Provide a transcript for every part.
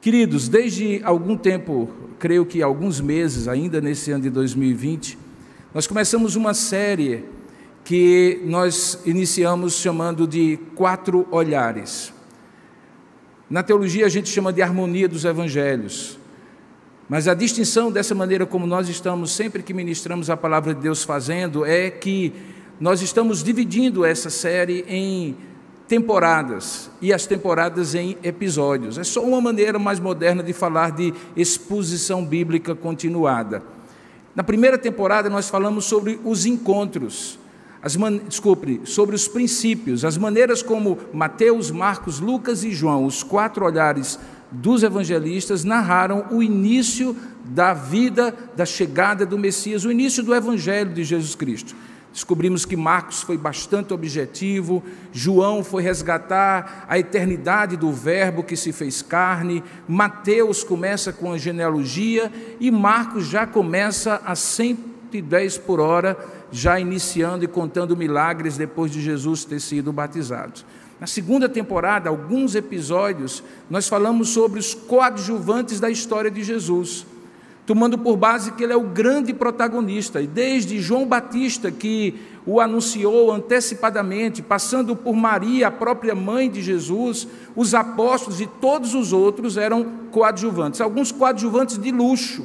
Queridos, desde algum tempo, creio que alguns meses, ainda nesse ano de 2020, nós começamos uma série que nós iniciamos chamando de 4 olhares. Na teologia a gente chama de harmonia dos evangelhos, mas a distinção dessa maneira como nós estamos, sempre que ministramos a palavra de Deus fazendo, é que nós estamos dividindo essa série em temporadas, e as temporadas em episódios. É só uma maneira mais moderna de falar de exposição bíblica continuada. Na primeira temporada nós falamos sobre os encontros, sobre os princípios, as maneiras como Mateus, Marcos, Lucas e João, os 4 olhares dos evangelistas, narraram o início da vida, da chegada do Messias, o início do evangelho de Jesus Cristo. Descobrimos que Marcos foi bastante objetivo, João foi resgatar a eternidade do verbo que se fez carne, Mateus começa com a genealogia e Marcos já começa a 110 por hora, já iniciando e contando milagres depois de Jesus ter sido batizado. Na segunda temporada, alguns episódios, nós falamos sobre os coadjuvantes da história de Jesus, tomando por base que ele é o grande protagonista, e desde João Batista, que o anunciou antecipadamente, passando por Maria, a própria mãe de Jesus, os apóstolos e todos os outros eram coadjuvantes, alguns coadjuvantes de luxo,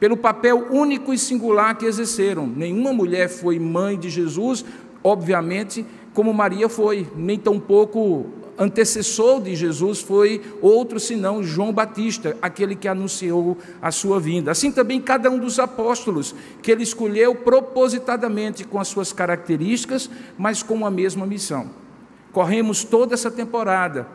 pelo papel único e singular que exerceram. Nenhuma mulher foi mãe de Jesus, obviamente, como Maria foi, nem tampouco antecessor de Jesus foi outro senão João Batista, aquele que anunciou a sua vinda. Assim também cada um dos apóstolos, que ele escolheu propositadamente com as suas características, mas com a mesma missão. Corremos toda essa temporada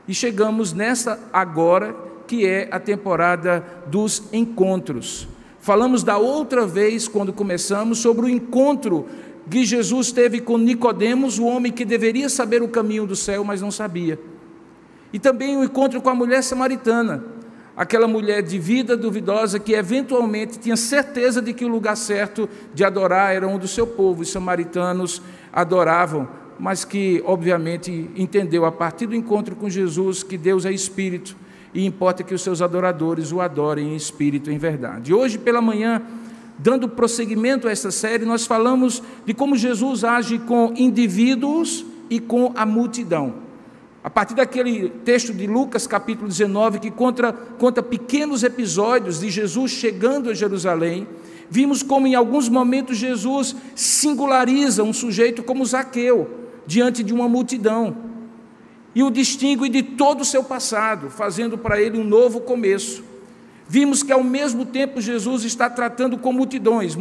e chegamos nessa agora, que é a temporada dos encontros. Falamos da outra vez, quando começamos, sobre o encontro que Jesus teve com Nicodemos, o homem que deveria saber o caminho do céu, mas não sabia. E também o encontro com a mulher samaritana, aquela mulher de vida duvidosa que eventualmente tinha certeza de que o lugar certo de adorar era um do seu povo. Os samaritanos adoravam, mas que obviamente entendeu a partir do encontro com Jesus que Deus é espírito e importa que os seus adoradores o adorem em espírito e em verdade. Hoje pela manhã, dando prosseguimento a essa série, nós falamos de como Jesus age com indivíduos e com a multidão. A partir daquele texto de Lucas, capítulo 19, que conta pequenos episódios de Jesus chegando a Jerusalém, vimos como em alguns momentos Jesus singulariza um sujeito como Zaqueu, diante de uma multidão, e o distingue de todo o seu passado, fazendo para ele um novo começo. Vimos que ao mesmo tempo Jesus está tratando com multidões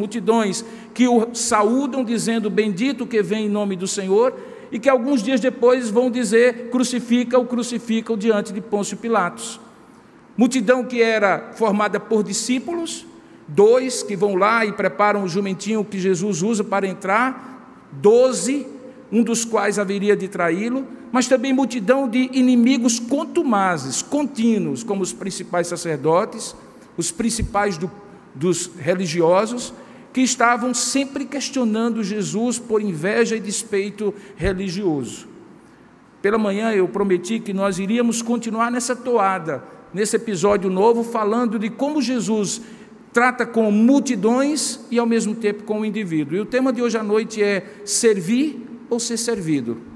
que o saúdam dizendo bendito que vem em nome do Senhor, e que alguns dias depois vão dizer crucifica-o diante de Pôncio Pilatos. Multidão que era formada por discípulos, 2 que vão lá e preparam o jumentinho que Jesus usa para entrar, 12, um dos quais haveria de traí-lo, mas também multidão de inimigos contumazes, contínuos, como os principais sacerdotes, os principais dos religiosos, que estavam sempre questionando Jesus por inveja e despeito religioso. Pela manhã eu prometi que nós iríamos continuar nessa toada, nesse episódio novo, falando de como Jesus trata com multidões e ao mesmo tempo com o indivíduo. E o tema de hoje à noite é servir ou ser servido.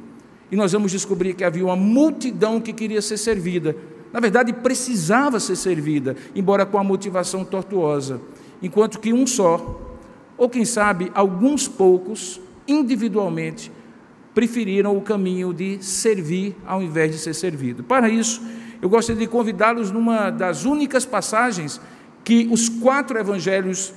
E nós vamos descobrir que havia uma multidão que queria ser servida. Na verdade, precisava ser servida, embora com a motivação tortuosa. Enquanto que um só, ou quem sabe alguns poucos, individualmente, preferiram o caminho de servir ao invés de ser servido. Para isso, eu gostaria de convidá-los numa das únicas passagens que os 4 evangelhos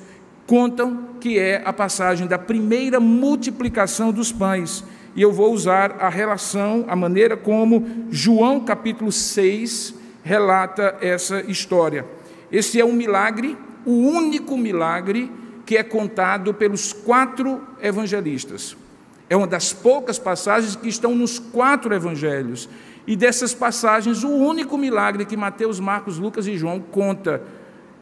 contam, que é a passagem da primeira multiplicação dos pães. E eu vou usar a relação, a maneira como João capítulo 6 relata essa história. Esse é um milagre, o único milagre que é contado pelos 4 evangelistas. É uma das poucas passagens que estão nos 4 evangelhos. E dessas passagens, o único milagre que Mateus, Marcos, Lucas e João conta,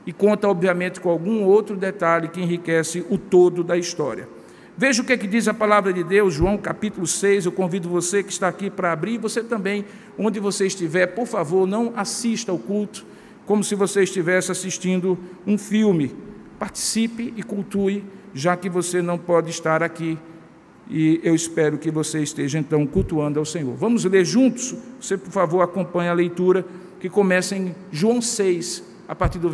e conta, obviamente, com algum outro detalhe que enriquece o todo da história. Veja o que diz a palavra de Deus, João capítulo 6, eu convido você que está aqui para abrir, você também, onde você estiver, por favor, não assista ao culto, como se você estivesse assistindo um filme. Participe e cultue, já que você não pode estar aqui, e eu espero que você esteja, então, cultuando ao Senhor. Vamos ler juntos? Você, por favor, acompanhe a leitura, que começa em João 6, a partir do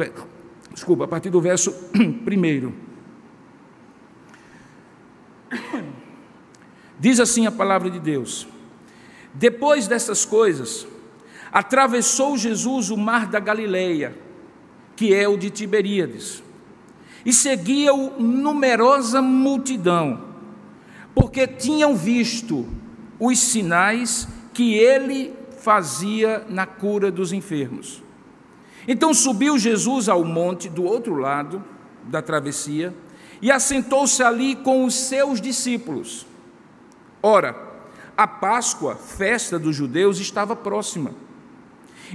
verso 1. Diz assim a palavra de Deus: depois dessas coisas, atravessou Jesus o mar da Galileia, que é o de Tiberíades, e seguia-o numerosa multidão, porque tinham visto os sinais que ele fazia na cura dos enfermos. Então subiu Jesus ao monte do outro lado da travessia e assentou-se ali com os seus discípulos. Ora, a Páscoa, festa dos judeus, estava próxima.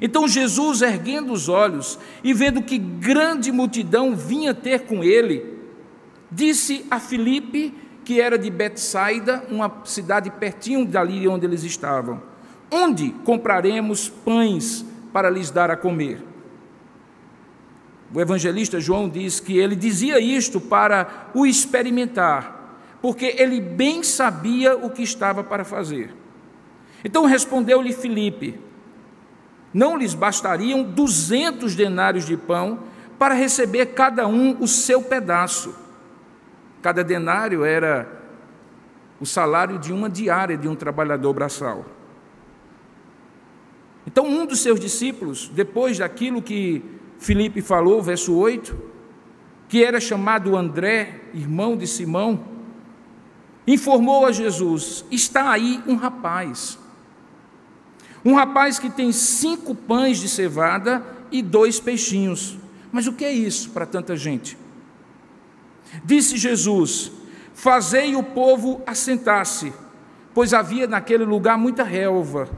Então Jesus, erguendo os olhos e vendo que grande multidão vinha ter com ele, disse a Filipe, que era de Betsaida, uma cidade pertinho dali onde eles estavam: onde compraremos pães para lhes dar a comer? O evangelista João diz que ele dizia isto para o experimentar, porque ele bem sabia o que estava para fazer. Então respondeu-lhe Filipe: não lhes bastariam 200 denários de pão para receber cada um o seu pedaço? Cada denário era o salário de uma diária de um trabalhador braçal. Então um dos seus discípulos, depois daquilo que Filipe falou, verso 8, que era chamado André, irmão de Simão, informou a Jesus: está aí um rapaz que tem 5 pães de cevada e 2 peixinhos. Mas o que é isso para tanta gente? Disse Jesus: fazei o povo assentar-se, pois havia naquele lugar muita relva.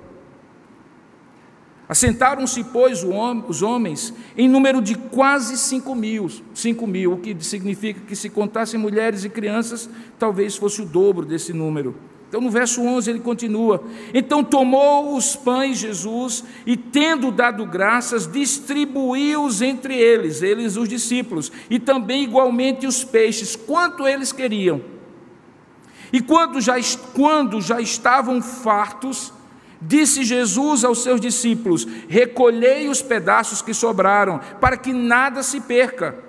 Assentaram-se, pois, os homens em número de quase 5 mil, o que significa que, se contassem mulheres e crianças, talvez fosse o dobro desse número. Então no verso 11 ele continua: então tomou os pães Jesus, e tendo dado graças, distribuiu-os entre eles os discípulos, e também igualmente os peixes, quanto eles queriam. E quando já estavam fartos, disse Jesus aos seus discípulos: recolhei os pedaços que sobraram, para que nada se perca.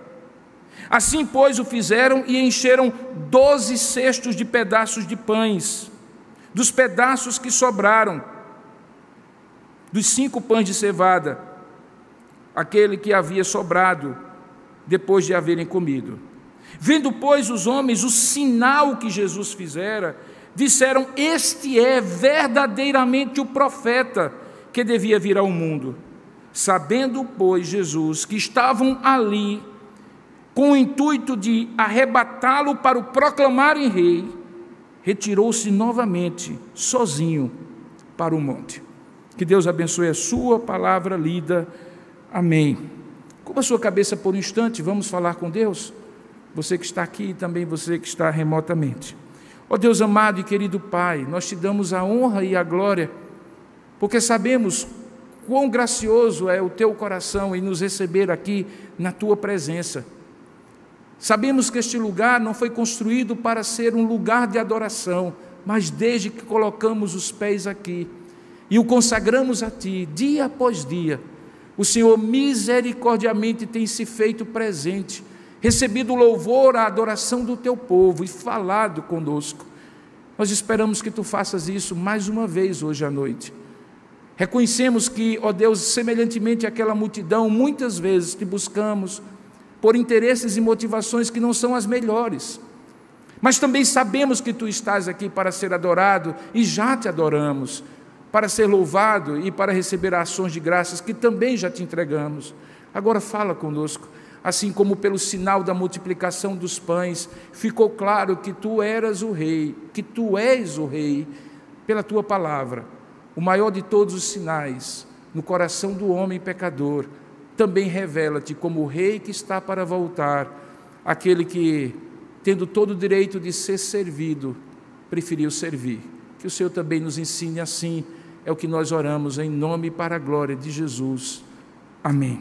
Assim, pois, o fizeram e encheram 12 cestos de pedaços de pães, dos pedaços que sobraram, dos 5 pães de cevada, aquele que havia sobrado depois de haverem comido. Vendo, pois, os homens o sinal que Jesus fizera, disseram: este é verdadeiramente o profeta que devia vir ao mundo. Sabendo, pois, Jesus que estavam ali com o intuito de arrebatá-lo para o proclamarem rei, retirou-se novamente, sozinho, para o monte. Que Deus abençoe a sua palavra lida. Amém. Curva a sua cabeça por um instante, vamos falar com Deus. Você que está aqui e também você que está remotamente. Ó Deus amado e querido Pai, nós te damos a honra e a glória, porque sabemos quão gracioso é o teu coração em nos receber aqui na tua presença. Sabemos que este lugar não foi construído para ser um lugar de adoração, mas desde que colocamos os pés aqui e o consagramos a Ti, dia após dia, o Senhor misericordiamente tem se feito presente, recebido o louvor, a adoração do Teu povo e falado conosco. Nós esperamos que Tu faças isso mais uma vez hoje à noite. Reconhecemos que, ó Deus, semelhantemente àquela multidão, muitas vezes te buscamos por interesses e motivações que não são as melhores, mas também sabemos que Tu estás aqui para ser adorado e já te adoramos, para ser louvado e para receber ações de graças que também já te entregamos. Agora fala conosco, assim como pelo sinal da multiplicação dos pães, ficou claro que Tu eras o Rei, que Tu és o Rei, pela Tua palavra, o maior de todos os sinais, no coração do homem pecador, também revela-te como o Rei que está para voltar, aquele que, tendo todo o direito de ser servido, preferiu servir. Que o Senhor também nos ensine assim, é o que nós oramos em nome e para a glória de Jesus. Amém.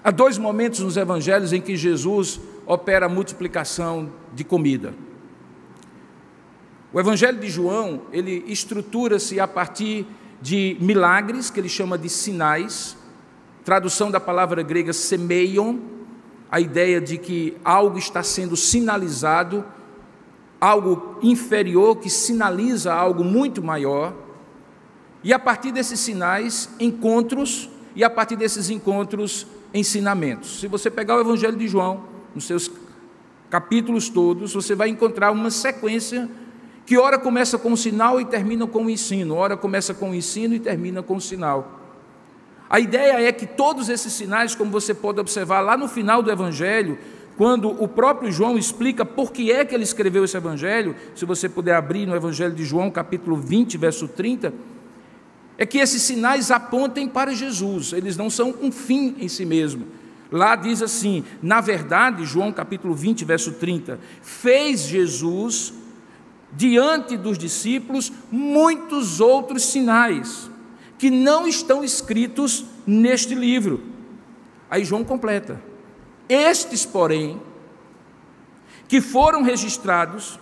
Há dois momentos nos evangelhos em que Jesus opera a multiplicação de comida. O evangelho de João, ele estrutura-se a partir de milagres, que ele chama de sinais, tradução da palavra grega semeion, a ideia de que algo está sendo sinalizado, algo inferior que sinaliza algo muito maior, e a partir desses sinais, encontros, e a partir desses encontros, ensinamentos. Se você pegar o evangelho de João, nos seus capítulos todos, você vai encontrar uma sequência que ora começa com um sinal e termina com um ensino, ora começa com um ensino e termina com um sinal. A ideia é que todos esses sinais, como você pode observar lá no final do evangelho, quando o próprio João explica por que é que ele escreveu esse evangelho, se você puder abrir no evangelho de João, capítulo 20, verso 30, é que esses sinais apontem para Jesus, eles não são um fim em si mesmo. Lá diz assim, na verdade, João capítulo 20, verso 30, fez Jesus, diante dos discípulos, muitos outros sinais, que não estão escritos neste livro. Aí João completa, estes, porém, que foram registrados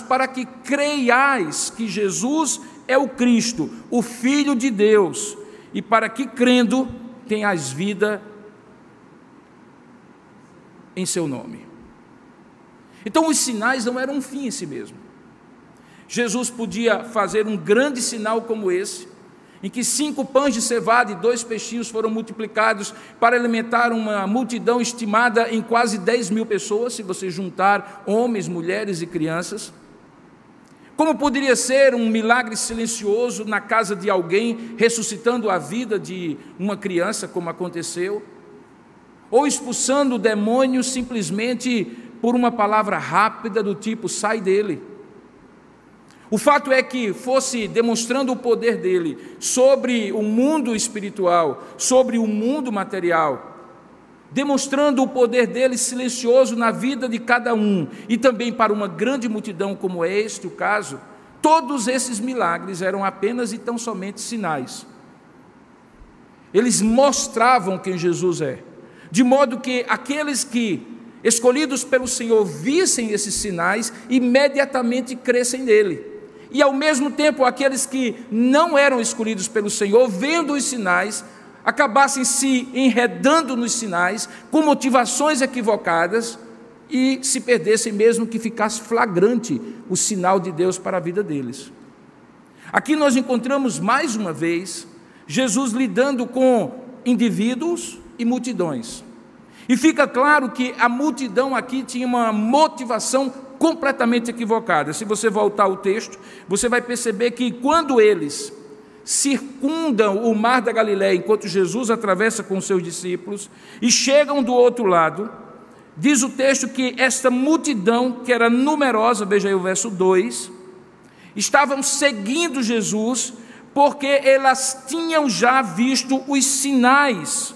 para que creiais que Jesus é o Cristo, o Filho de Deus, e para que, crendo, tenhas vida em seu nome. Então, os sinais não eram um fim em si mesmo. Jesus podia fazer um grande sinal como esse, em que 5 pães de cevada e 2 peixinhos foram multiplicados para alimentar uma multidão estimada em quase 10.000 pessoas, se você juntar homens, mulheres e crianças. Como poderia ser um milagre silencioso na casa de alguém, ressuscitando a vida de uma criança, como aconteceu, ou expulsando o demônio simplesmente por uma palavra rápida do tipo, sai dele. O fato é que fosse demonstrando o poder dele sobre o mundo espiritual, sobre o mundo material, demonstrando o poder dele silencioso na vida de cada um, e também para uma grande multidão como é este o caso, todos esses milagres eram apenas e tão somente sinais. Eles mostravam quem Jesus é, de modo que aqueles que, escolhidos pelo Senhor, vissem esses sinais, imediatamente crescem nele. E ao mesmo tempo, aqueles que não eram escolhidos pelo Senhor, vendo os sinais, acabassem se enredando nos sinais, com motivações equivocadas, e se perdessem mesmo que ficasse flagrante o sinal de Deus para a vida deles. Aqui nós encontramos mais uma vez Jesus lidando com indivíduos e multidões. E fica claro que a multidão aqui tinha uma motivação completamente equivocada. Se você voltar ao texto, você vai perceber que quando eles circundam o mar da Galileia, enquanto Jesus atravessa com os seus discípulos, e chegam do outro lado, diz o texto que esta multidão, que era numerosa, veja aí o verso 2, estavam seguindo Jesus, porque elas tinham já visto os sinais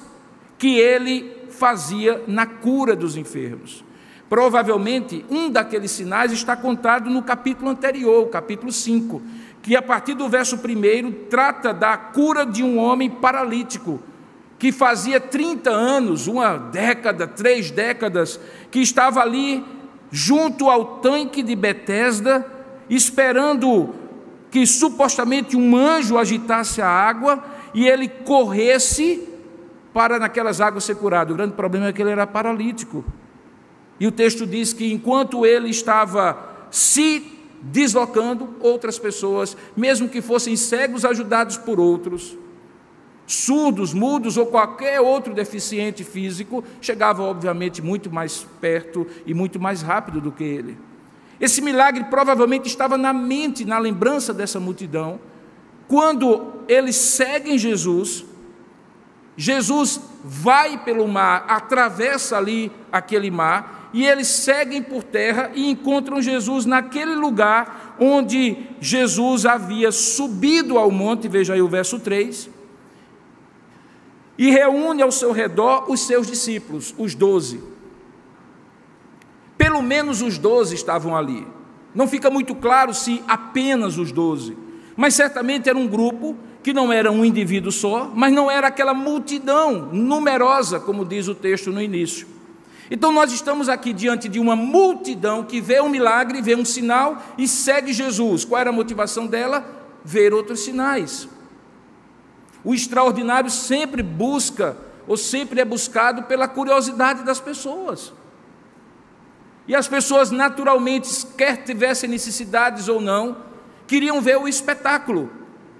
que ele fazia na cura dos enfermos. Provavelmente, um daqueles sinais está contado no capítulo anterior, o capítulo 5, que a partir do verso 1 trata da cura de um homem paralítico, que fazia 30 anos, uma década, 3 décadas, que estava ali junto ao tanque de Betesda, esperando que supostamente um anjo agitasse a água e ele corresse para naquelas águas ser curado. O grande problema é que ele era paralítico. E o texto diz que enquanto ele estava se deslocando, outras pessoas, mesmo que fossem cegos, ajudados por outros, surdos, mudos ou qualquer outro deficiente físico, chegavam obviamente muito mais perto e muito mais rápido do que ele. Esse milagre provavelmente estava na mente, na lembrança dessa multidão. Quando eles seguem Jesus, Jesus vai pelo mar, atravessa ali aquele mar, e eles seguem por terra e encontram Jesus naquele lugar onde Jesus havia subido ao monte, veja aí o verso 3, e reúne ao seu redor os seus discípulos, os 12. Pelo menos os 12 estavam ali. Não fica muito claro se apenas os 12. mas certamente era um grupo que não era um indivíduo só, mas não era aquela multidão numerosa, como diz o texto no início. Então nós estamos aqui diante de uma multidão que vê um milagre, vê um sinal e segue Jesus. Qual era a motivação dela? Ver outros sinais. O extraordinário sempre busca, ou sempre é buscado pela curiosidade das pessoas. E as pessoas naturalmente, quer tivessem necessidades ou não, queriam ver o espetáculo.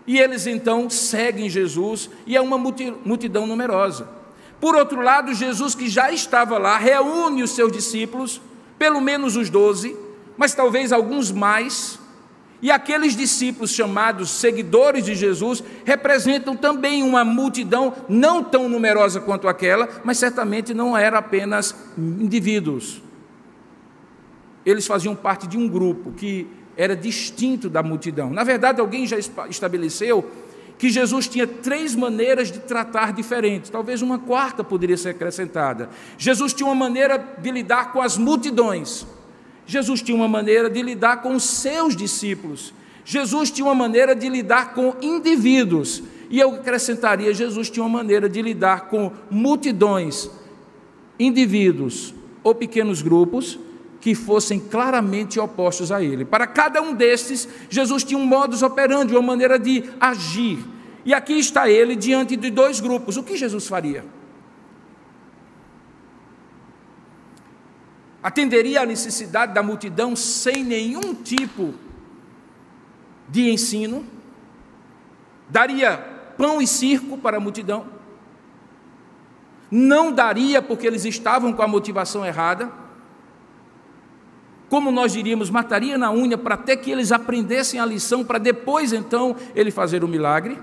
E eles então seguem Jesus, e é uma multidão numerosa. Por outro lado, Jesus, que já estava lá, reúne os seus discípulos, pelo menos os 12, mas talvez alguns mais, e aqueles discípulos chamados seguidores de Jesus representam também uma multidão não tão numerosa quanto aquela, mas certamente não era apenas indivíduos. Eles faziam parte de um grupo que era distinto da multidão. Na verdade, alguém já estabeleceu que Jesus tinha 3 maneiras de tratar diferentes, talvez uma quarta poderia ser acrescentada. Jesus tinha uma maneira de lidar com as multidões, Jesus tinha uma maneira de lidar com os seus discípulos, Jesus tinha uma maneira de lidar com indivíduos, e eu acrescentaria, Jesus tinha uma maneira de lidar com multidões, indivíduos ou pequenos grupos que fossem claramente opostos a ele. Para cada um destes, Jesus tinha um modus operandi, uma maneira de agir. E aqui está ele diante de 2 grupos. O que Jesus faria? Atenderia à necessidade da multidão sem nenhum tipo de ensino? Daria pão e circo para a multidão? Não daria porque eles estavam com a motivação errada? Como nós diríamos, mataria na unha para até que eles aprendessem a lição, para depois então ele fazer o milagre?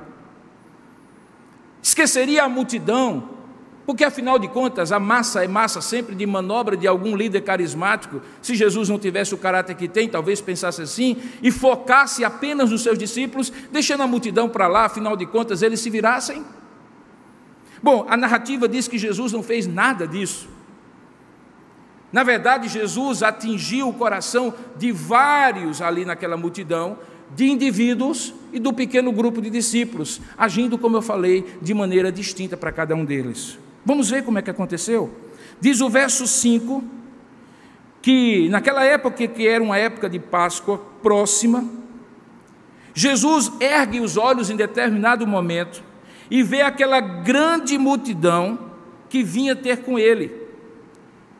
Esqueceria a multidão, porque afinal de contas a massa é massa sempre de manobra de algum líder carismático. Se Jesus não tivesse o caráter que tem, talvez pensasse assim, e focasse apenas nos seus discípulos, deixando a multidão para lá, afinal de contas eles se virassem? Bom, a narrativa diz que Jesus não fez nada disso. Na verdade, Jesus atingiu o coração de vários ali naquela multidão, de indivíduos e do pequeno grupo de discípulos, agindo, como eu falei, de maneira distinta para cada um deles. Vamos ver como é que aconteceu? Diz o verso 5, que naquela época, que era uma época de Páscoa próxima, Jesus ergue os olhos em determinado momento e vê aquela grande multidão que vinha ter com ele.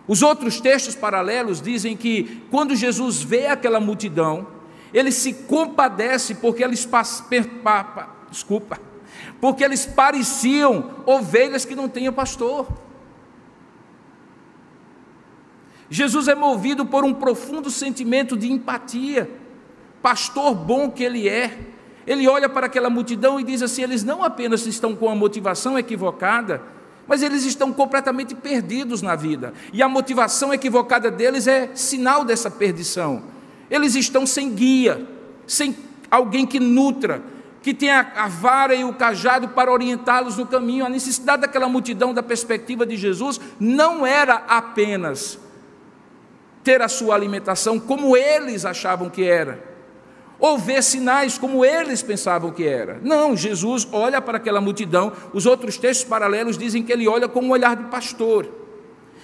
Os outros textos paralelos dizem que quando Jesus vê aquela multidão, ele se compadece porque eles pareciam ovelhas que não tinham pastor. Jesus é movido por um profundo sentimento de empatia, pastor bom que ele é. Ele olha para aquela multidão e diz assim: eles não apenas estão com a motivação equivocada, mas eles estão completamente perdidos na vida, e a motivação equivocada deles é sinal dessa perdição. Eles estão sem guia, sem alguém que nutra, que tenha a vara e o cajado para orientá-los no caminho. A necessidade daquela multidão, da perspectiva de Jesus, não era apenas ter a sua alimentação como eles achavam que era, ou ver sinais como eles pensavam que era. Não, Jesus olha para aquela multidão. Os outros textos paralelos dizem que ele olha com um olhar de pastor,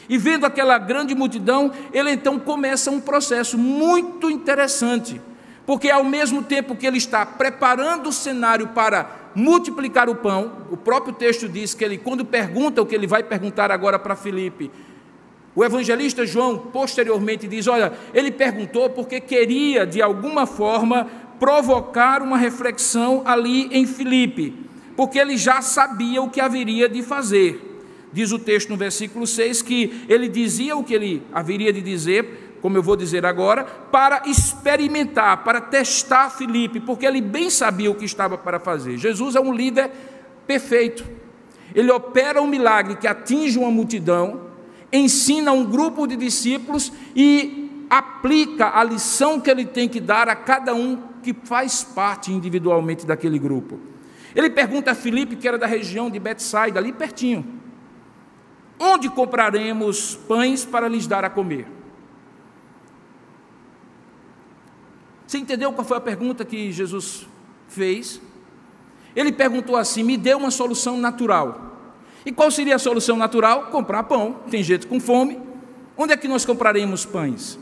e vendo aquela grande multidão, ele então começa um processo muito interessante, porque ao mesmo tempo que ele está preparando o cenário para multiplicar o pão, o próprio texto diz que ele, quando pergunta o que ele vai perguntar agora para Filipe, o evangelista João posteriormente diz: olha, ele perguntou porque queria de alguma forma provocar uma reflexão ali em Filipe, porque ele já sabia o que haveria de fazer. Diz o texto no versículo 6 que ele dizia o que ele haveria de dizer, como eu vou dizer agora, para experimentar, para testar Filipe, porque ele bem sabia o que estava para fazer. Jesus é um líder perfeito. Ele opera um milagre que atinge uma multidão, ensina um grupo de discípulos e aplica a lição que ele tem que dar a cada um que faz parte individualmente daquele grupo. Ele pergunta a Filipe, que era da região de Betsaida, ali pertinho: onde compraremos pães para lhes dar a comer? Você entendeu qual foi a pergunta que Jesus fez. Ele perguntou assim: me dê uma solução natural. E qual seria a solução natural? Comprar pão. Tem gente com fome. Onde é que nós compraremos pães?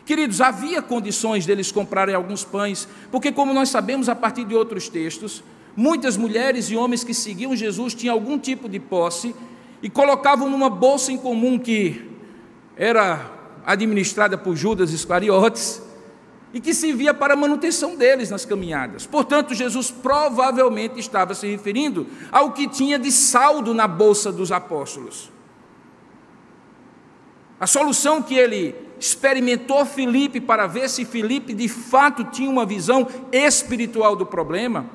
Queridos, havia condições deles comprarem alguns pães, porque, como nós sabemos a partir de outros textos, muitas mulheres e homens que seguiam Jesus tinham algum tipo de posse e colocavam numa bolsa em comum que era administrada por Judas Iscariotes e que servia para a manutenção deles nas caminhadas. Portanto, Jesus provavelmente estava se referindo ao que tinha de saldo na bolsa dos apóstolos. A solução que ele experimentou Filipe para ver se Filipe de fato tinha uma visão espiritual do problema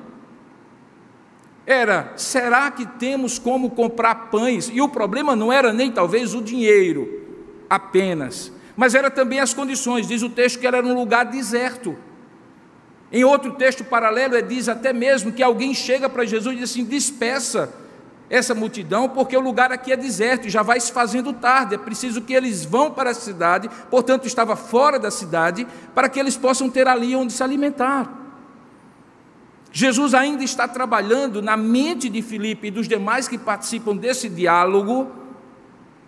era: será que temos como comprar pães? E o problema não era nem talvez o dinheiro apenas, mas era também as condições. Diz o texto que era num lugar deserto. Em outro texto paralelo, ele diz até mesmo que alguém chega para Jesus e diz assim: despeça essa multidão, porque o lugar aqui é deserto e já vai se fazendo tarde, é preciso que eles vão para a cidade. Portanto, estava fora da cidade, para que eles possam ter ali onde se alimentar. Jesus ainda está trabalhando na mente de Filipe e dos demais que participam desse diálogo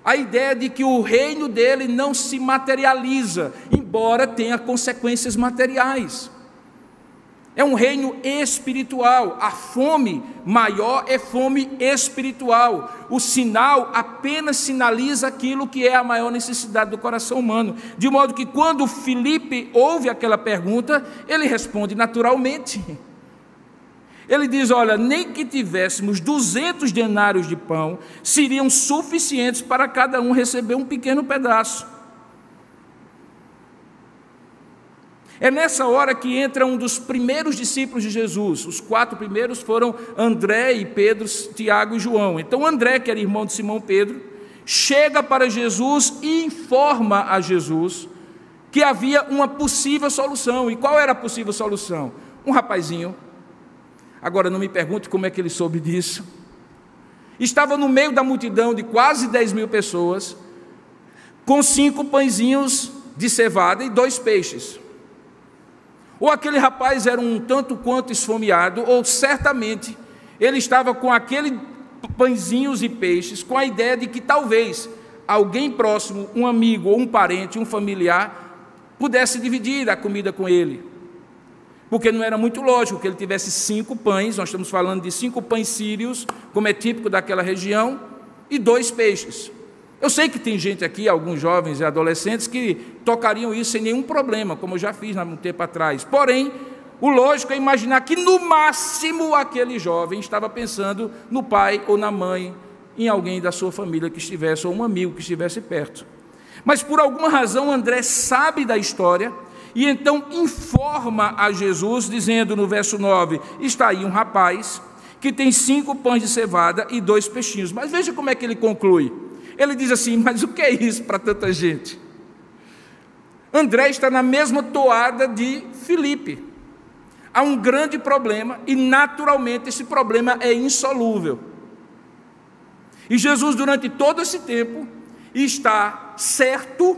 a ideia de que o reino dele não se materializa, embora tenha consequências materiais. É um reino espiritual. A fome maior é fome espiritual. O sinal apenas sinaliza aquilo que é a maior necessidade do coração humano. De modo que quando Filipe ouve aquela pergunta, ele responde naturalmente. Ele diz: olha, nem que tivéssemos 200 denários de pão, seriam suficientes para cada um receber um pequeno pedaço. É nessa hora que entra um dos primeiros discípulos de Jesus. Os 4 primeiros foram André e Pedro, Tiago e João. Então André, que era irmão de Simão Pedro, chega para Jesus e informa a Jesus que havia uma possível solução. E qual era a possível solução? Um rapazinho, agora não me pergunte como é que ele soube disso, estava no meio da multidão de quase 10.000 pessoas, com 5 pãezinhos de cevada e 2 peixes. Ou aquele rapaz era um tanto quanto esfomeado, ou certamente ele estava com aqueles pãezinhos e peixes, com a ideia de que talvez alguém próximo, um amigo ou um parente, um familiar, pudesse dividir a comida com ele. Porque não era muito lógico que ele tivesse 5 pães, nós estamos falando de 5 pães sírios, como é típico daquela região, e 2 peixes. Eu sei que tem gente aqui, alguns jovens e adolescentes, que tocariam isso sem nenhum problema, como eu já fiz há um tempo atrás. Porém, o lógico é imaginar que, no máximo, aquele jovem estava pensando no pai ou na mãe, em alguém da sua família que estivesse, ou um amigo que estivesse perto. Mas, por alguma razão, André sabe da história, e então informa a Jesus, dizendo no verso 9, está aí um rapaz que tem 5 pães de cevada e 2 peixinhos. Mas veja como é que ele conclui. Ele diz assim: mas o que é isso para tanta gente? André está na mesma toada de Filipe. Há um grande problema e, naturalmente, esse problema é insolúvel. E Jesus, durante todo esse tempo, está certo,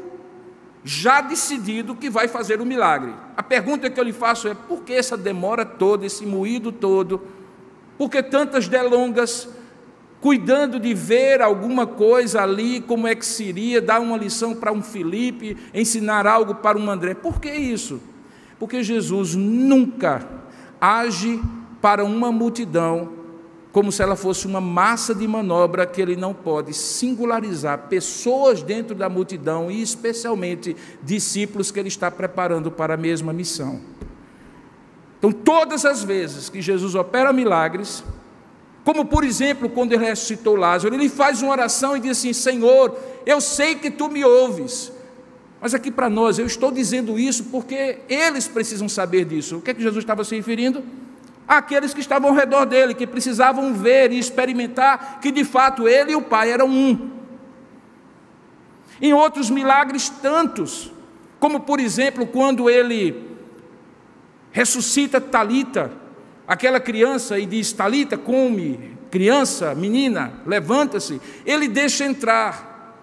já decidido que vai fazer o milagre. A pergunta que eu lhe faço é: por que essa demora toda, esse moído todo? Por que tantas delongas? Cuidando de ver alguma coisa ali, como é que seria, dar uma lição para um Filipe, ensinar algo para um André. Por que isso? Porque Jesus nunca age para uma multidão como se ela fosse uma massa de manobra que ele não pode singularizar pessoas dentro da multidão e especialmente discípulos que ele está preparando para a mesma missão. Então, todas as vezes que Jesus opera milagres, como por exemplo, quando ele ressuscitou Lázaro, ele faz uma oração e diz assim: Senhor, eu sei que tu me ouves, mas aqui para nós, eu estou dizendo isso porque eles precisam saber disso. O que é que Jesus estava se referindo? Àqueles que estavam ao redor dele, que precisavam ver e experimentar que de fato ele e o Pai eram um. Em outros milagres tantos, como por exemplo, quando ele ressuscita Talita, aquela criança, e diz: Talita, come, criança, menina, levanta-se. Ele deixa entrar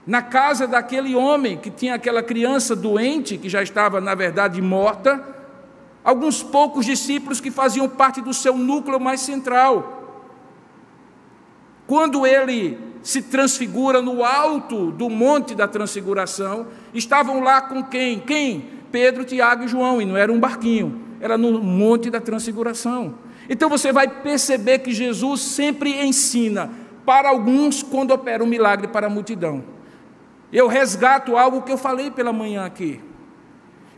na casa daquele homem que tinha aquela criança doente, que já estava, na verdade, morta, alguns poucos discípulos que faziam parte do seu núcleo mais central. Quando ele se transfigura no alto do Monte da Transfiguração, estavam lá com quem? Quem? Pedro, Tiago e João, e não era um barquinho, era no Monte da Transfiguração. Então você vai perceber que Jesus sempre ensina para alguns quando opera um milagre para a multidão. Eu resgato algo que eu falei pela manhã aqui,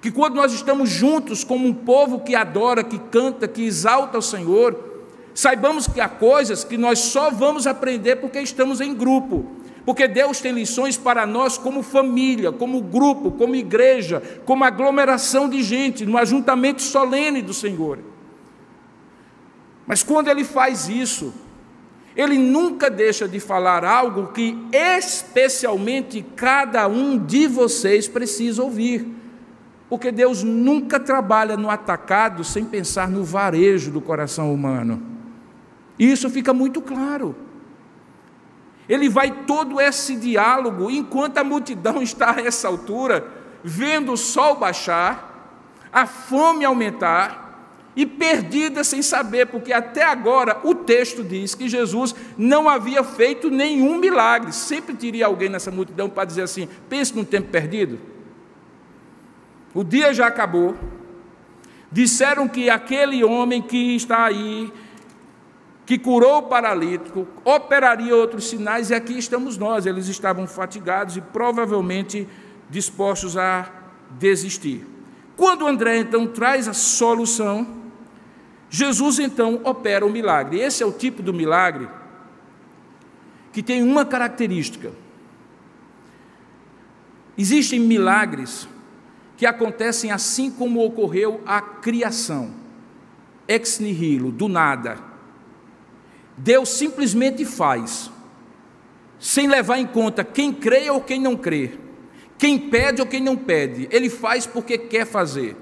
que quando nós estamos juntos como um povo que adora, que canta, que exalta o Senhor, saibamos que há coisas que nós só vamos aprender porque estamos em grupo, porque Deus tem lições para nós como família, como grupo, como igreja, como aglomeração de gente, no ajuntamento solene do Senhor. Mas quando Ele faz isso, Ele nunca deixa de falar algo que especialmente cada um de vocês precisa ouvir, porque Deus nunca trabalha no atacado sem pensar no varejo do coração humano. E isso fica muito claro. Ele vai todo esse diálogo enquanto a multidão está a essa altura, vendo o sol baixar, a fome aumentar, e perdida sem saber, porque até agora o texto diz que Jesus não havia feito nenhum milagre. Sempre teria alguém nessa multidão para dizer assim: pense num tempo perdido. O dia já acabou. Disseram que aquele homem que está aí, que curou o paralítico, operaria outros sinais, e aqui estamos nós. Eles estavam fatigados e provavelmente dispostos a desistir. Quando André então traz a solução, Jesus então opera o milagre. Esse é o tipo do milagre que tem uma característica. Existem milagres que acontecem assim como ocorreu a criação, ex nihilo, do nada. Deus simplesmente faz, sem levar em conta quem crê ou quem não crê, quem pede ou quem não pede. Ele faz porque quer fazer.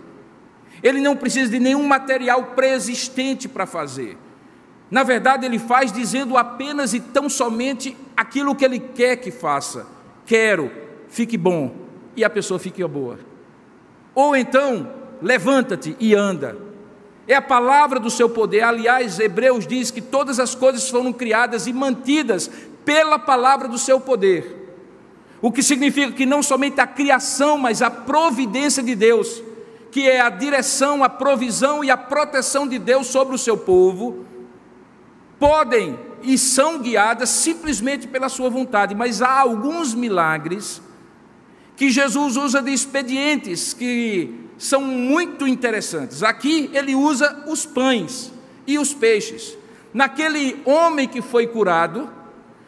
Ele não precisa de nenhum material pré-existente para fazer. Na verdade, Ele faz dizendo apenas e tão somente aquilo que Ele quer que faça. Quero, fique bom, e a pessoa fique boa. Ou então, levanta-te e anda. É a palavra do seu poder. Aliás, Hebreus diz que todas as coisas foram criadas e mantidas pela palavra do seu poder. O que significa que não somente a criação, mas a providência de Deus, que é a direção, a provisão e a proteção de Deus sobre o seu povo, podem e são guiadas simplesmente pela sua vontade. Mas há alguns milagres que Jesus usa de expedientes que são muito interessantes. Aqui Ele usa os pães e os peixes. Naquele homem que foi curado,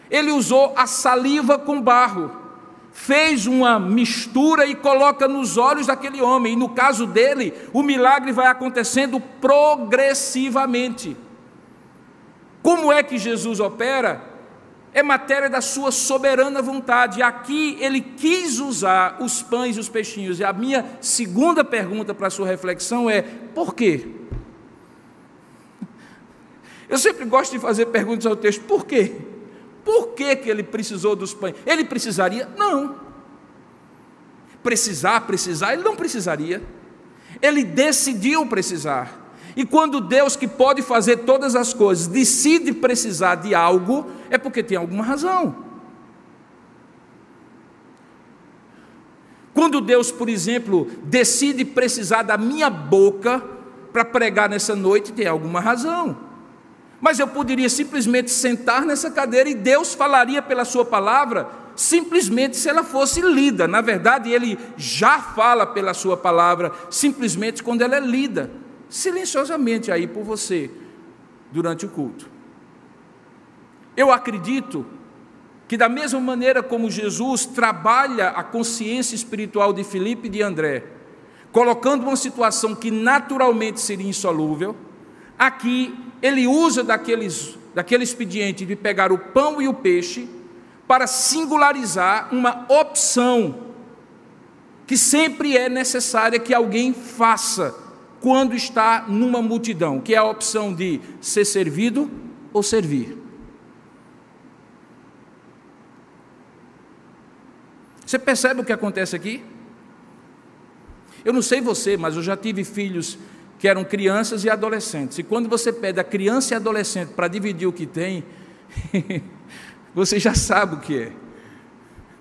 Ele usou a saliva com barro, fez uma mistura e coloca nos olhos daquele homem, e no caso dele, o milagre vai acontecendo progressivamente. Como é que Jesus opera? É matéria da sua soberana vontade. Aqui Ele quis usar os pães e os peixinhos, e a minha segunda pergunta para a sua reflexão é: por quê? Eu sempre gosto de fazer perguntas ao texto: por quê? Por que Ele precisou dos pães? Ele precisaria? Não. Precisar, Ele não precisaria. Ele decidiu precisar. E quando Deus, que pode fazer todas as coisas, decide precisar de algo, é porque tem alguma razão. Quando Deus, por exemplo, decide precisar da minha boca para pregar nessa noite, tem alguma razão. Mas eu poderia simplesmente sentar nessa cadeira e Deus falaria pela sua palavra, simplesmente se ela fosse lida. Na verdade, Ele já fala pela sua palavra, simplesmente quando ela é lida, silenciosamente aí por você, durante o culto. Eu acredito que da mesma maneira como Jesus trabalha a consciência espiritual de Filipe e de André, colocando uma situação que naturalmente seria insolúvel, aqui Ele usa daquele expediente de pegar o pão e o peixe para singularizar uma opção que sempre é necessária que alguém faça quando está numa multidão, que é a opção de ser servido ou servir. Você percebe o que acontece aqui? Eu não sei você, mas eu já tive filhos que eram crianças e adolescentes. E quando você pede a criança e adolescente para dividir o que tem, você já sabe o que é.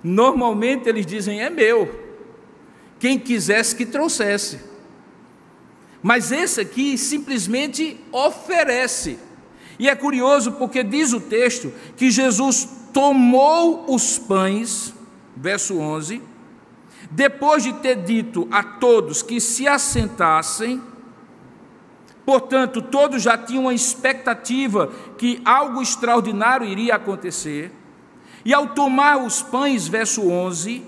Normalmente eles dizem: é meu, quem quisesse que trouxesse. Mas esse aqui simplesmente oferece. E é curioso porque diz o texto que Jesus tomou os pães, verso 11, depois de ter dito a todos que se assentassem. Portanto, todos já tinham uma expectativa que algo extraordinário iria acontecer. E ao tomar os pães, verso 11,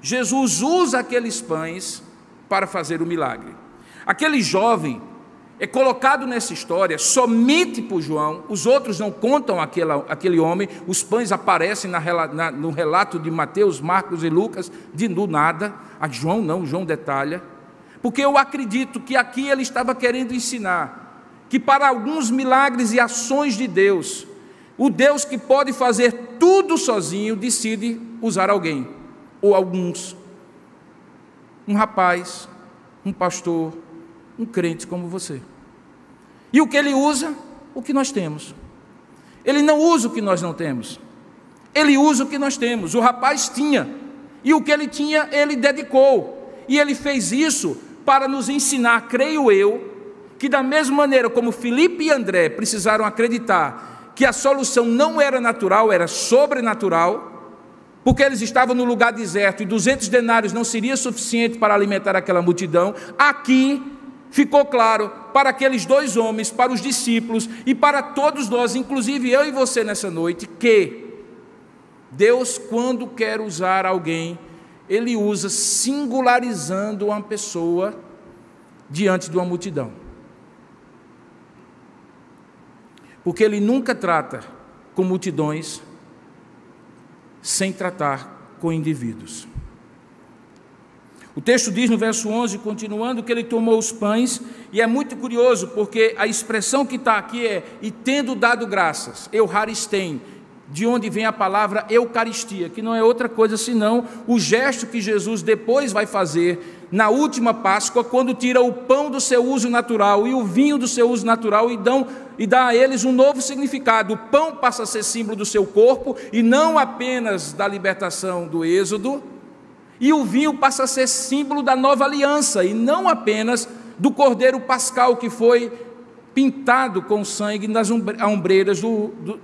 Jesus usa aqueles pães para fazer o milagre. Aquele jovem é colocado nessa história somente por João, os outros não contam aquele homem, os pães aparecem no relato de Mateus, Marcos e Lucas, do nada. A João não, João detalha, porque eu acredito que aqui ele estava querendo ensinar que para alguns milagres e ações de Deus, o Deus que pode fazer tudo sozinho decide usar alguém, ou alguns, um rapaz, um pastor, um crente como você. E o que ele usa? O que nós temos. Ele não usa o que nós não temos, ele usa o que nós temos. O rapaz tinha, e o que ele tinha, ele dedicou, e ele fez isso para nos ensinar, creio eu, que da mesma maneira como Filipe e André precisaram acreditar que a solução não era natural, era sobrenatural, porque eles estavam no lugar deserto e 200 denários não seria suficiente para alimentar aquela multidão. Aqui ficou claro para aqueles dois homens, para os discípulos e para todos nós, inclusive eu e você nessa noite, que Deus, quando quer usar alguém, Ele usa singularizando uma pessoa diante de uma multidão. Porque Ele nunca trata com multidões sem tratar com indivíduos. O texto diz no verso 11, continuando, que ele tomou os pães, e é muito curioso, porque a expressão que está aqui é: e tendo dado graças, euharistém, de onde vem a palavra eucaristia, que não é outra coisa senão o gesto que Jesus depois vai fazer na última Páscoa, quando tira o pão do seu uso natural e o vinho do seu uso natural e dá a eles um novo significado. O pão passa a ser símbolo do seu corpo e não apenas da libertação do Êxodo, e o vinho passa a ser símbolo da nova aliança e não apenas do cordeiro pascal que foi pintado com sangue nas ombreiras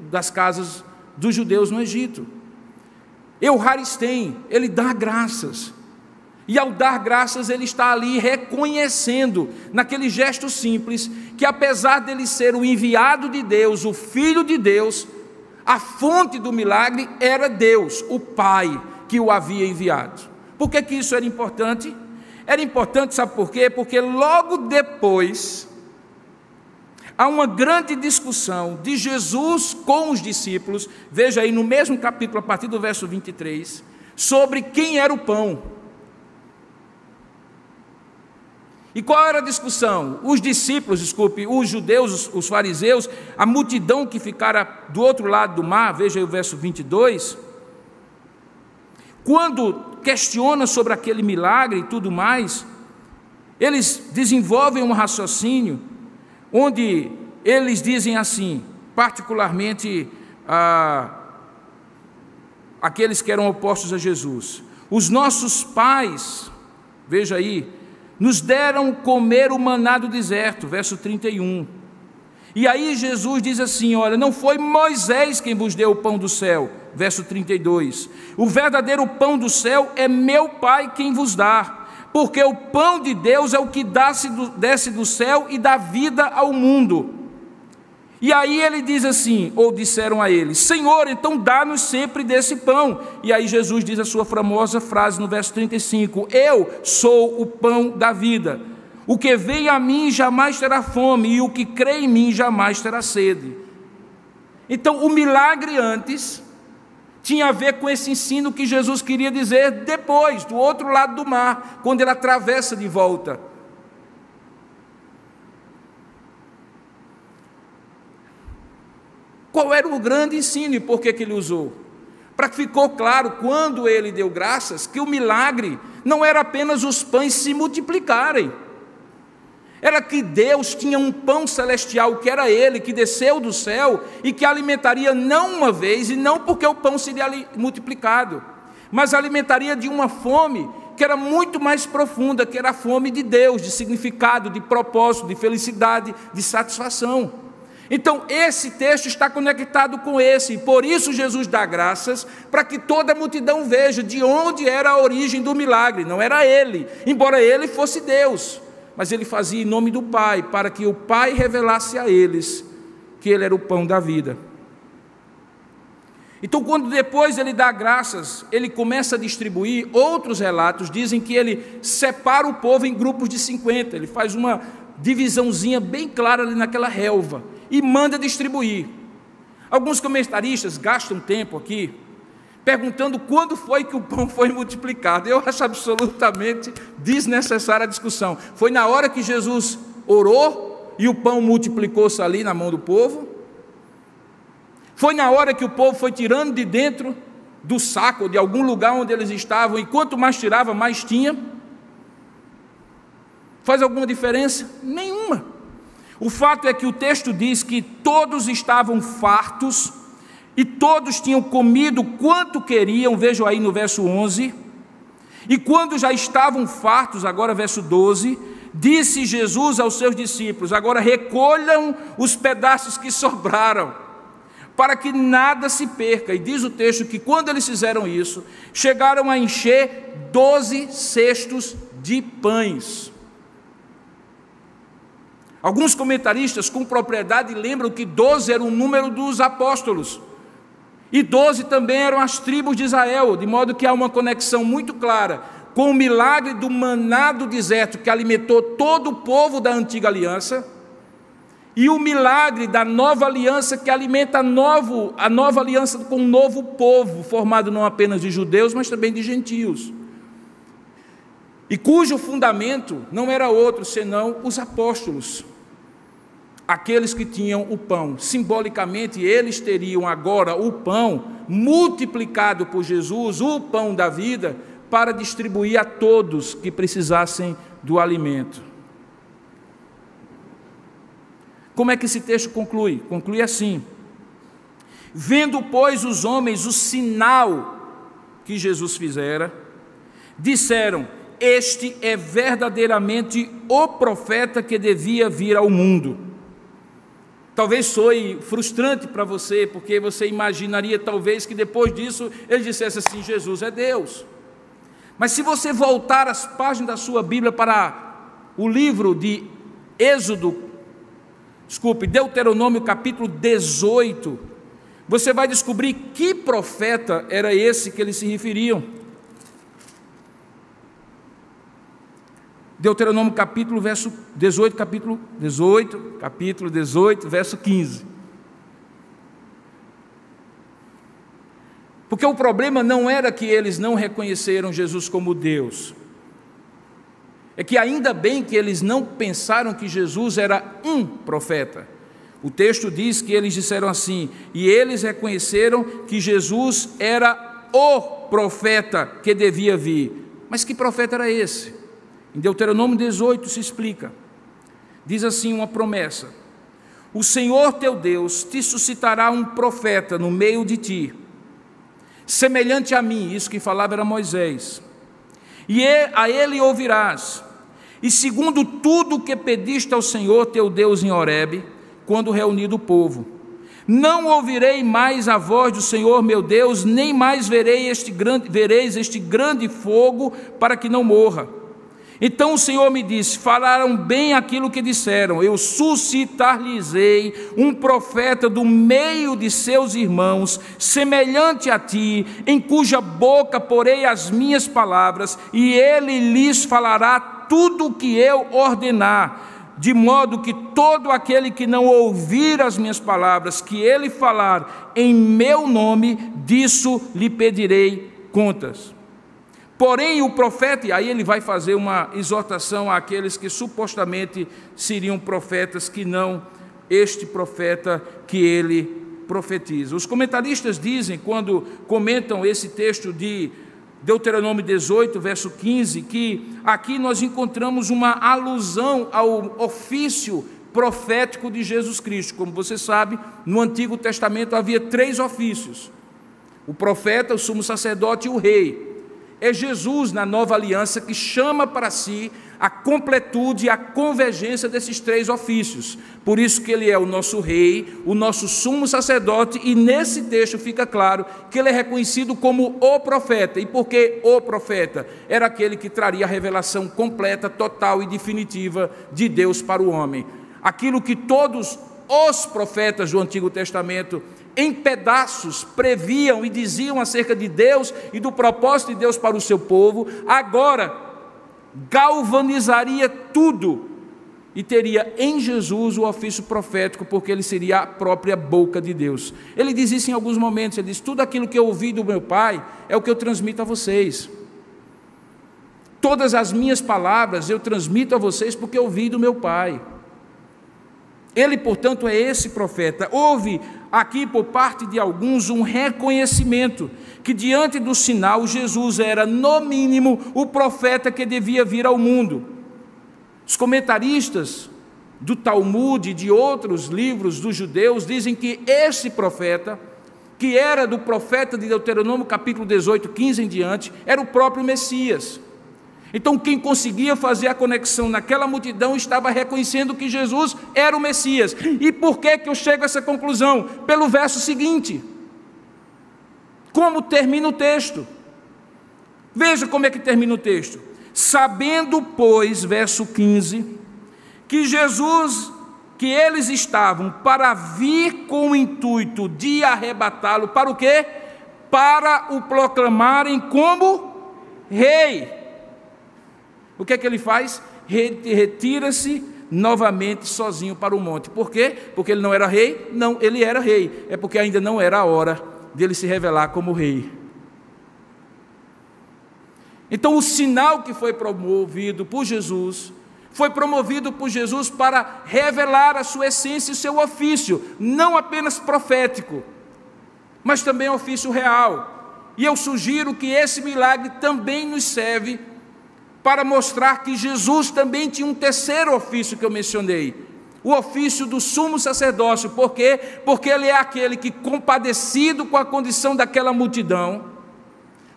das casas dos judeus no Egito. Euharistém, ele dá graças, e ao dar graças ele está ali reconhecendo naquele gesto simples que, apesar dele ser o enviado de Deus, o Filho de Deus, a fonte do milagre era Deus, o Pai, que o havia enviado. Por que isso era importante? Era importante, sabe por quê? Porque logo depois há uma grande discussão de Jesus com os discípulos, veja aí no mesmo capítulo, a partir do verso 23, sobre quem era o pão. E qual era a discussão? Os discípulos, os judeus, os fariseus, a multidão que ficara do outro lado do mar, veja aí o verso 22, quando questiona sobre aquele milagre e tudo mais, eles desenvolvem um raciocínio, onde eles dizem assim, particularmente aqueles que eram opostos a Jesus: os nossos pais, veja aí, nos deram comer o maná do deserto, verso 31. E aí Jesus diz assim: olha, não foi Moisés quem vos deu o pão do céu, verso 32. O verdadeiro pão do céu é meu Pai quem vos dá, porque o pão de Deus é o que desce do céu e dá vida ao mundo. E aí ele diz assim, ou disseram a ele: Senhor, então dá-nos sempre desse pão. E aí Jesus diz a sua famosa frase no verso 35: eu sou o pão da vida. O que vem a mim jamais terá fome, e o que crê em mim jamais terá sede. Então o milagre antes tinha a ver com esse ensino que Jesus queria dizer depois, do outro lado do mar, quando ele atravessa de volta. Qual era o grande ensino e por que ele usou? Para que ficou claro, quando ele deu graças, que o milagre não era apenas os pães se multiplicarem. era que Deus tinha um pão celestial, que era Ele, que desceu do céu e que alimentaria não uma vez, e não porque o pão seria multiplicado, mas alimentaria de uma fome que era muito mais profunda, que era a fome de Deus, de significado, de propósito, de felicidade, de satisfação. Então esse texto está conectado com esse, e por isso Jesus dá graças, para que toda a multidão veja de onde era a origem do milagre. Não era Ele, embora Ele fosse Deus, mas Ele fazia em nome do Pai, para que o Pai revelasse a eles que Ele era o pão da vida. Então, quando depois Ele dá graças, Ele começa a distribuir. Outros relatos dizem que Ele separa o povo em grupos de 50, Ele faz uma divisãozinha bem clara ali naquela relva, e manda distribuir. Alguns comentaristas gastam tempo aqui, perguntando quando foi que o pão foi multiplicado. Eu acho absolutamente desnecessária a discussão. Foi na hora que Jesus orou, e o pão multiplicou-se ali na mão do povo? Foi na hora que o povo foi tirando de dentro do saco, de algum lugar onde eles estavam, e quanto mais tirava, mais tinha? Faz alguma diferença? Nenhuma. O fato é que o texto diz que todos estavam fartos, e todos tinham comido quanto queriam, vejam aí no verso 11, e quando já estavam fartos, agora verso 12, disse Jesus aos seus discípulos: agora recolham os pedaços que sobraram, para que nada se perca. E diz o texto que quando eles fizeram isso, chegaram a encher 12 cestos de pães. Alguns comentaristas com propriedade lembram que 12 era o número dos apóstolos, e 12 também eram as tribos de Israel, de modo que há uma conexão muito clara com o milagre do maná do deserto, que alimentou todo o povo da antiga aliança, e o milagre da nova aliança, que alimenta a nova aliança com um novo povo, formado não apenas de judeus, mas também de gentios, e cujo fundamento não era outro senão os apóstolos, aqueles que tinham o pão. Simbolicamente, eles teriam agora o pão multiplicado por Jesus, o pão da vida, para distribuir a todos que precisassem do alimento. Como é que esse texto conclui? Conclui assim: vendo, pois, os homens o sinal que Jesus fizera, disseram: este é verdadeiramente o profeta que devia vir ao mundo. Talvez soe frustrante para você, porque você imaginaria talvez que depois disso ele dissesse assim: Jesus é Deus. Mas se você voltar as páginas da sua Bíblia para o livro de Deuteronômio capítulo 18, você vai descobrir que profeta era esse que eles se referiam. Deuteronômio capítulo 18, verso 15. Porque o problema não era que eles não reconheceram Jesus como Deus, é que ainda bem que eles não pensaram que Jesus era um profeta. O texto diz que eles disseram assim: e eles reconheceram que Jesus era o profeta que devia vir. Mas que profeta era esse? Em Deuteronômio 18 se explica. Diz assim uma promessa: o Senhor teu Deus te suscitará um profeta no meio de ti, semelhante a mim. Isso que falava era Moisés. E a ele ouvirás, e segundo tudo o que pediste ao Senhor teu Deus em Horebe, quando reunido o povo. Não ouvirei mais a voz do Senhor meu Deus, nem mais vereis este grande fogo, para que não morra. Então o Senhor me disse: falaram bem aquilo que disseram, eu suscitar-lhes-ei um profeta do meio de seus irmãos, semelhante a ti, em cuja boca porei as minhas palavras, e ele lhes falará tudo o que eu ordenar, de modo que todo aquele que não ouvir as minhas palavras, que ele falar em meu nome, disso lhe pedirei contas. Porém o profeta, e aí ele vai fazer uma exortação àqueles que supostamente seriam profetas, que não este profeta que ele profetiza. Os comentaristas dizem, quando comentam esse texto de Deuteronômio 18, verso 15, que aqui nós encontramos uma alusão ao ofício profético de Jesus Cristo. Como você sabe, no Antigo Testamento havia 3 ofícios: o profeta, o sumo sacerdote e o rei. É Jesus, na nova aliança, que chama para si a completude e a convergência desses 3 ofícios. Por isso que ele é o nosso rei, o nosso sumo sacerdote, e nesse texto fica claro que ele é reconhecido como o profeta. E por que o profeta? Era aquele que traria a revelação completa, total e definitiva de Deus para o homem. Aquilo que todos os profetas do Antigo Testamento, em pedaços, previam e diziam acerca de Deus e do propósito de Deus para o seu povo, agora galvanizaria tudo e teria em Jesus o ofício profético, porque ele seria a própria boca de Deus. Ele diz isso em alguns momentos, ele diz: tudo aquilo que eu ouvi do meu Pai é o que eu transmito a vocês. Todas as minhas palavras eu transmito a vocês porque eu ouvi do meu Pai. Ele, portanto, é esse profeta. Houve aqui, por parte de alguns, um reconhecimento que, diante do sinal, Jesus era, no mínimo, o profeta que devia vir ao mundo. Os comentaristas do Talmud e de outros livros dos judeus dizem que esse profeta, que era do profeta de Deuteronômio capítulo 18, 15 em diante, era o próprio Messias. Então, quem conseguia fazer a conexão naquela multidão estava reconhecendo que Jesus era o Messias. E por que eu chego a essa conclusão? Pelo verso seguinte. Como termina o texto? Veja como é que termina o texto. Sabendo, pois, verso 15, que Jesus, que eles estavam para vir com o intuito de arrebatá-lo, para o quê? Para o proclamarem como rei. O que é que ele faz? Retira-se novamente sozinho para o monte. Por quê? Porque ele não era rei? Não, ele era rei. É porque ainda não era a hora dele se revelar como rei. Então, o sinal que foi promovido por Jesus, foi promovido por Jesus para revelar a sua essência e o seu ofício, não apenas profético, mas também ofício real. E eu sugiro que esse milagre também nos serve para mostrar que Jesus também tinha um terceiro ofício que eu mencionei, o ofício do sumo sacerdócio. Por quê? Porque ele é aquele que, compadecido com a condição daquela multidão,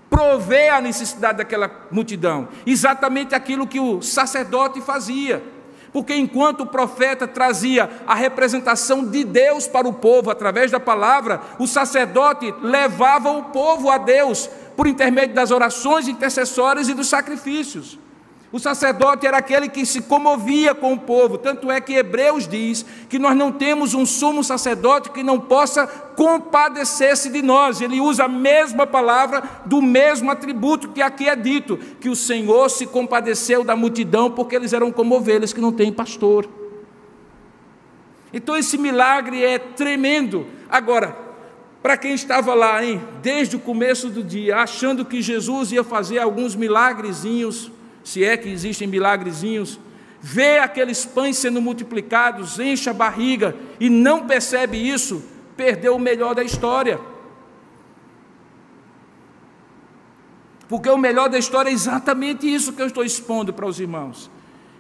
provê a necessidade daquela multidão, exatamente aquilo que o sacerdote fazia. Porque enquanto o profeta trazia a representação de Deus para o povo através da palavra, o sacerdote levava o povo a Deus por intermédio das orações intercessórias e dos sacrifícios. O sacerdote era aquele que se comovia com o povo, tanto é que Hebreus diz que nós não temos um sumo sacerdote que não possa compadecer-se de nós. Ele usa a mesma palavra, do mesmo atributo que aqui é dito, que o Senhor se compadeceu da multidão porque eles eram como ovelhas que não têm pastor. Então esse milagre é tremendo. Agora, para quem estava lá, desde o começo do dia, achando que Jesus ia fazer alguns milagrezinhos, se é que existem milagrezinhos, vê aqueles pães sendo multiplicados, enche a barriga e não percebe isso, perdeu o melhor da história. Porque o melhor da história é exatamente isso que eu estou expondo para os irmãos,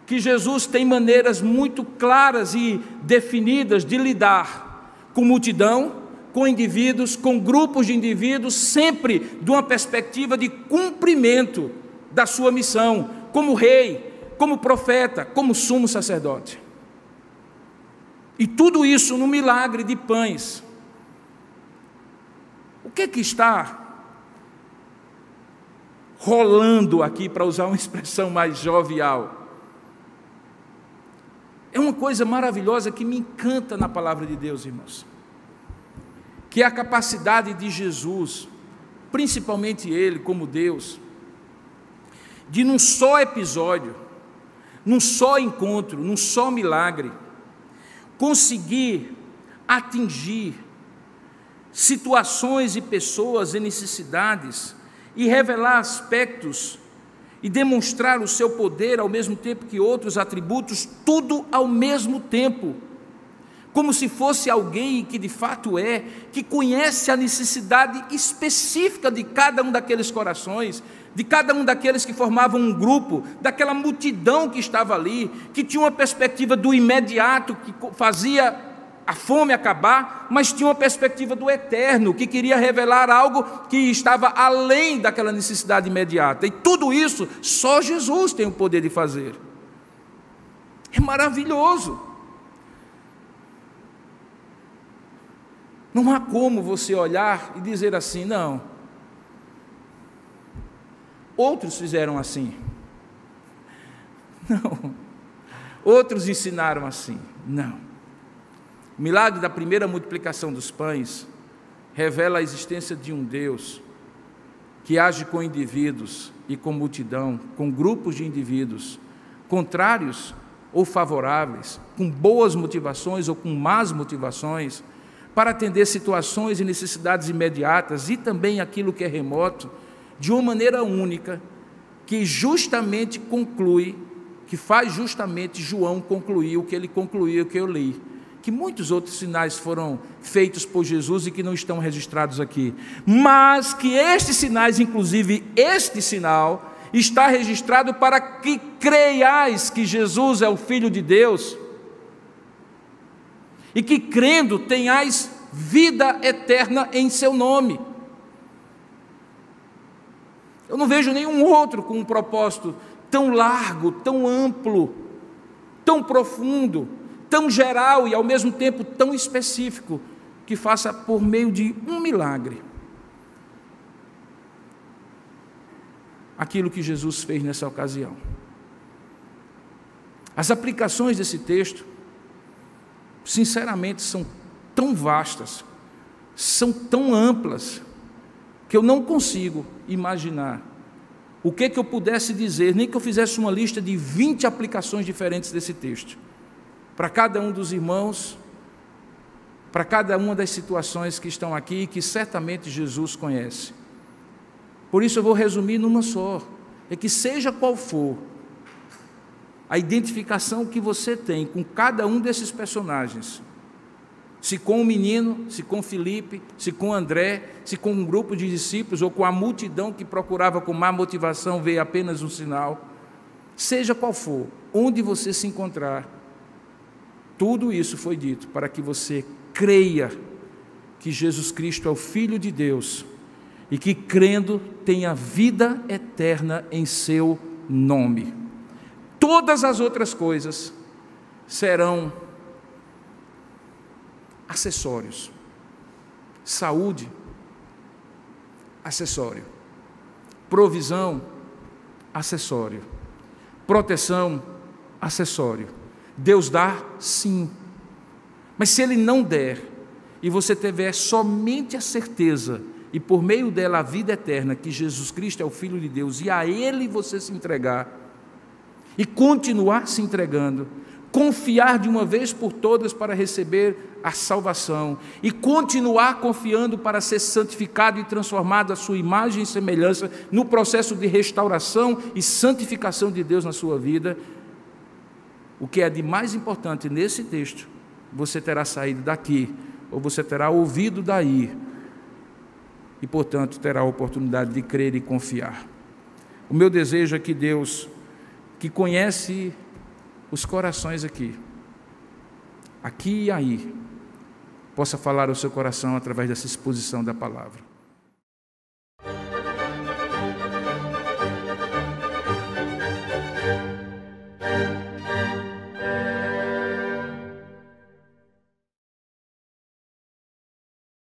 que Jesus tem maneiras muito claras e definidas de lidar com multidão, com indivíduos, com grupos de indivíduos, sempre de uma perspectiva de cumprimento da sua missão, como rei, como profeta, como sumo sacerdote. E tudo isso no milagre de pães. O que está rolando aqui, para usar uma expressão mais jovial? É uma coisa maravilhosa que me encanta na palavra de Deus, irmãos, que é a capacidade de Jesus, principalmente Ele como Deus, de num só episódio, num só encontro, num só milagre, conseguir atingir situações e pessoas em necessidades e revelar aspectos e demonstrar o seu poder ao mesmo tempo que outros atributos, tudo ao mesmo tempo. como se fosse alguém que de fato é, que conhece a necessidade específica de cada um daqueles corações, de cada um daqueles que formavam um grupo, daquela multidão que estava ali, que tinha uma perspectiva do imediato, que fazia a fome acabar, mas tinha uma perspectiva do eterno, que queria revelar algo que estava além daquela necessidade imediata. E tudo isso só Jesus tem o poder de fazer. É maravilhoso. Não há como você olhar e dizer assim, não, outros fizeram assim. Não. Outros ensinaram assim. Não. O milagre da primeira multiplicação dos pães revela a existência de um Deus que age com indivíduos e com multidão, com grupos de indivíduos, contrários ou favoráveis, com boas motivações ou com más motivações, para atender situações e necessidades imediatas e também aquilo que é remoto, de uma maneira única, que justamente conclui, que faz justamente João concluir o que ele concluiu, o que eu li, que muitos outros sinais foram feitos por Jesus e que não estão registrados aqui, mas que estes sinais, inclusive este sinal, está registrado para que creiais que Jesus é o Filho de Deus, e que crendo tenhais vida eterna em seu nome. Eu não vejo nenhum outro com um propósito tão largo, tão amplo, tão profundo, tão geral e ao mesmo tempo tão específico, que faça por meio de um milagre aquilo que Jesus fez nessa ocasião. As aplicações desse texto, sinceramente, são tão vastas, são tão amplas, que eu não consigo imaginar o que eu pudesse dizer, nem que eu fizesse uma lista de 20 aplicações diferentes desse texto, para cada um dos irmãos, para cada uma das situações que estão aqui, que certamente Jesus conhece. Por isso eu vou resumir numa só, é que seja qual for a identificação que você tem com cada um desses personagens, se com o menino, se com Filipe, se com André, se com um grupo de discípulos, ou com a multidão que procurava com má motivação ver apenas um sinal, seja qual for, onde você se encontrar, tudo isso foi dito para que você creia que Jesus Cristo é o Filho de Deus e que, crendo, tenha vida eterna em seu nome. Todas as outras coisas serão acessórios. Saúde, acessório. Provisão, acessório. Proteção, acessório. Deus dá, sim. Mas se Ele não der, e você tiver somente a certeza, e por meio dela a vida eterna, que Jesus Cristo é o Filho de Deus, e a Ele você se entregar, e continuar se entregando, confiar de uma vez por todas para receber a salvação, e continuar confiando para ser santificado e transformado à sua imagem e semelhança, no processo de restauração e santificação de Deus na sua vida, o que é de mais importante nesse texto, você terá saído daqui, ou você terá ouvido daí, e portanto terá a oportunidade de crer e confiar. O meu desejo é que Deus, que conhece os corações aqui e aí, possa falar ao seu coração através dessa exposição da palavra.